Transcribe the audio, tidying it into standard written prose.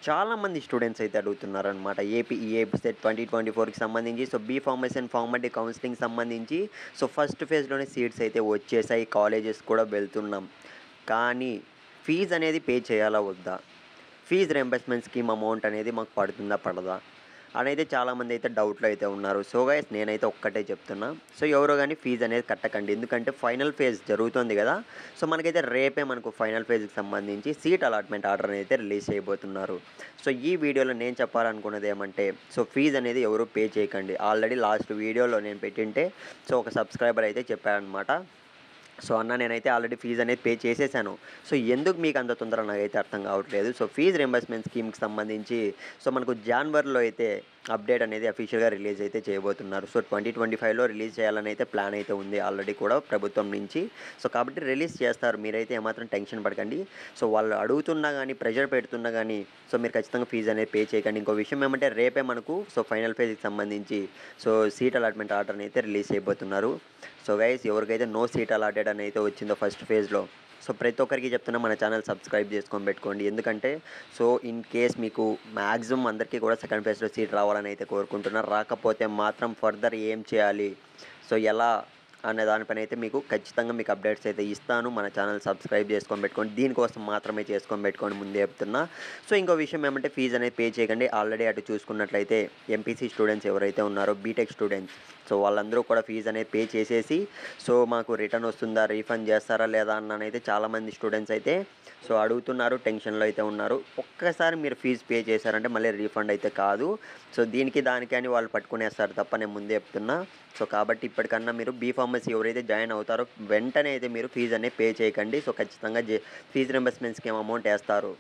చాలామంది స్టూడెంట్స్ అయితే అడుగుతున్నారనమాట. AP set 2024కి సంబంధించి బీ ఫార్మసీ అండ్ ఫార్మాటిక్ కౌన్సెలింగ్ సంబంధించి ఫస్ట్ ఫేజ్‌లోనే సీట్స్ అయితే వచ్చేసాయి. కాలేజెస్ కూడా వెళ్తున్నాం. కానీ ఫీజ్ అనేది పే చేయాలా వద్దా? ఫీజ్ రీయింబర్స్‌మెంట్ స్కీమ్ అమౌంట్ అనేది మాకు పడుతుందా? పడదా? అనైతే చాలామంది అయితే డౌట్‌లో అయితే ఉన్నారు. గైస్ నేనైతే ఒక్కటే చెప్తున్నా. ఎవరు గాని ఫీజ్ అనేది కట్టకండి. ఎందుకంటే ఫైనల్ ఫేజ్ జరుగుతుంది గదా! మనకైతే రేపే మనకు ఫైనల్ ఫేజ్‌కి సంబంధించి సీట్ అలాట్‌మెంట్ ఆర్డర్ అయితే రిలీజ్ చేయబోతున్నారు. ఈ వీడియోలో నేను చెప్పాలనుకున్నది ఏమంటే ఫీజ్ అనేది ఎవరు పే చేయకండి. ఆల్రెడీ లాస్ట్ వీడియోలో నేను పెట్టింటే ఒక సబ్‌స్క్రైబర్ అయితే చెప్పారనమాట. అన్న నేనైతే ఆల్రెడీ ఫీజ్ అనేది పే చేసేసాను. ఎందుకు మీకు అంత తొందర నాకైతే అర్థం కావట్లేదు. ఫీజ్ రీయింబర్స్‌మెంట్ స్కీమ్‌కి సంబంధించి మనకు జాన్వరిలో అయితే అప్డేట్ అనేది అఫీషియల్‌గా రిలీజ్ అయితే చేయబోతున్నారు. 2025లో రిలీజ్ చేయాలని అయితే ప్లాన్ అయితే ఉంది ఆల్రెడీ కూడా ప్రభుత్వం నుంచి. కాబట్టి రిలీజ్ చేస్తారు. మీరైతే ఏమాత్రం టెన్షన్ పడకండి. వాళ్ళు అడుగుతున్నా గానీ, ప్రెషర్ పెడుతున్నా గానీ మీరు ఖచ్చితంగా ఫీజ్ అనేది పే చేయకండి. ఇంకో విషయం ఏమంటే రేపే మనకు ఫైనల్ ఫేజ్‌కి సంబంధించి సీట్ అలాట్‌మెంట్ ఆర్డర్‌ని అయితే రిలీజ్ చేయబోతున్నారు. గైస్ ఎవరికైతే నో సీట్ అలాటెడ్ అని అయితే వచ్చిందో ఫస్ట్ ఫేజ్‌లో ప్రతి ఒక్కరికి చెప్తున్నా మన ఛానల్ సబ్స్క్రైబ్ చేసుకొని పెట్టుకోండి. ఎందుకంటే ఇన్ కేస్ మీకు మాక్సిమం అందరికీ కూడా సెకండ్ ఫేజ్‌లో సీట్ రావాలని అయితే కోరుకుంటున్నారు. రాకపోతే మాత్రం ఫర్దర్ ఏం చేయాలి? ఎలా అనే దానిపైన అయితే మీకు ఖచ్చితంగా మీకు అప్డేట్స్ అయితే ఇస్తాను. మన ఛానల్ సబ్స్క్రైబ్ చేసుకొని పెట్టుకోండి. దీనికోసం మాత్రమే చేసుకొని పెట్టుకోండి ముందే చెప్తున్నా. ఇంకో విషయం ఏమంటే ఫీజ్ అనేది పే చేయకండి. ఆల్రెడీ అటు చూసుకున్నట్లయితే ఎంపీసీ స్టూడెంట్స్ ఎవరైతే ఉన్నారో బీటెక్ స్టూడెంట్స్ వాళ్ళందరూ కూడా ఫీజ్ అనేది పే చేసేసి మాకు రిటర్న్ వస్తుందా? రీఫండ్ చేస్తారా లేదా? అన్ననైతే చాలామంది స్టూడెంట్స్ అయితే అడుగుతున్నారు. టెన్షన్‌లో అయితే ఉన్నారు. ఒక్కసారి మీరు ఫీజ్ పే చేశారంటే మళ్ళీ రీఫండ్ అయితే కాదు. దీనికి దానికి అని వాళ్ళు పట్టుకునేస్తారు తప్ప నేను ముందే చెప్తున్నా. కాబట్టి ఇప్పటికన్నా మీరు బీ ఫార్మసీ ఎవరైతే జాయిన్ అవుతారో వెంటనే అయితే మీరు ఫీజ్ అనేది పే చేయకండి. ఖచ్చితంగా ఫీజ్ రీయింబర్స్‌మెంట్ స్కీమ్ అమౌంట్ ఏస్తారు.